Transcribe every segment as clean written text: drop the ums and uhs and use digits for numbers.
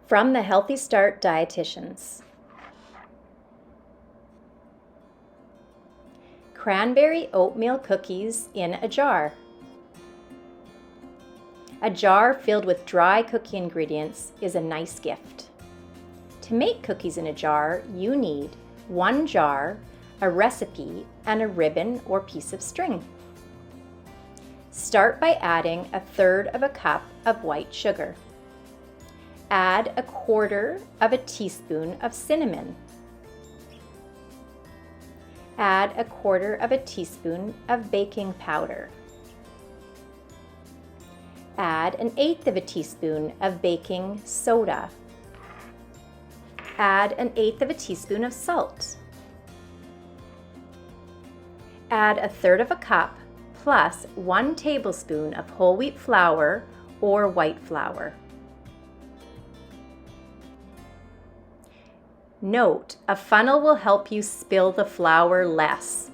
From the Healthy Start Dietitians. Cranberry oatmeal cookies in a jar. A jar filled with dry cookie ingredients is a nice gift. To make cookies in a jar, you need 1 jar, a recipe, and a ribbon or piece of string. Start by adding 1/3 cup of white sugar. Add 1/4 teaspoon of cinnamon. Add 1/4 teaspoon of baking powder. Add 1/8 teaspoon of baking soda. Add 1/8 teaspoon of salt. Add 1/3 cup plus 1 tablespoon of whole wheat flour or white flour. Note, a funnel will help you spill the flour less.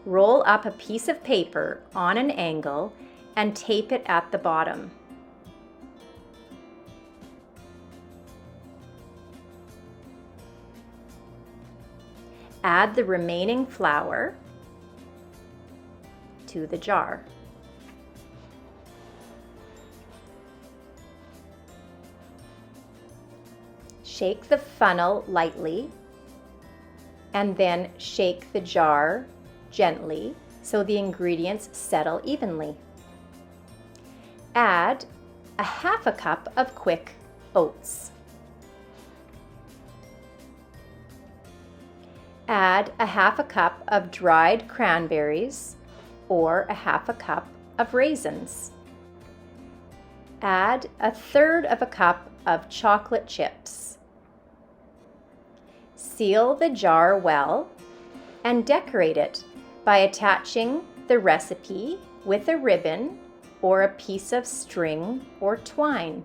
Roll up a piece of paper on an angle and tape it at the bottom. Add the remaining flour to the jar. Shake the funnel lightly and then shake the jar gently so the ingredients settle evenly. Add 1/2 cup of quick oats. Add 1/2 cup of dried cranberries or 1/2 cup of raisins. Add 1/3 cup of chocolate chips. Seal the jar well and decorate it by attaching the recipe with a ribbon or a piece of string or twine.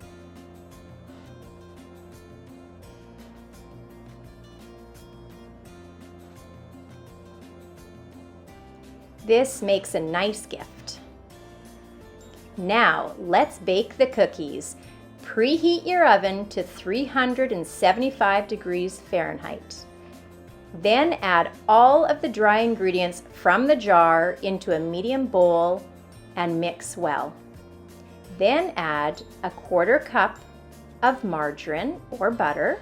This makes a nice gift. Now let's bake the cookies. Preheat your oven to 375 degrees Fahrenheit. Then add all of the dry ingredients from the jar into a medium bowl and mix well. Then add 1/4 cup of margarine or butter.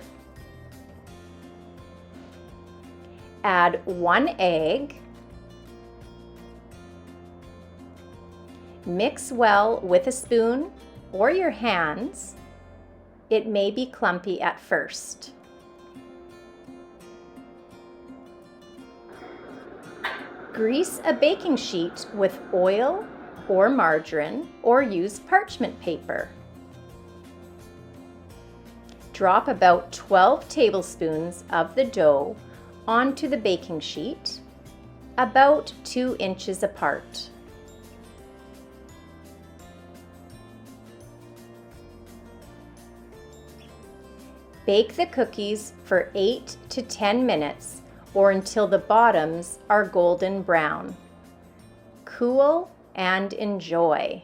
Add 1 egg. Mix well with a spoon or your hands. It may be clumpy at first. Grease a baking sheet with oil or margarine or use parchment paper. Drop about 12 tablespoons of the dough onto the baking sheet, about 2 inches apart. Bake the cookies for 8 to 10 minutes or until the bottoms are golden brown. Cool and enjoy.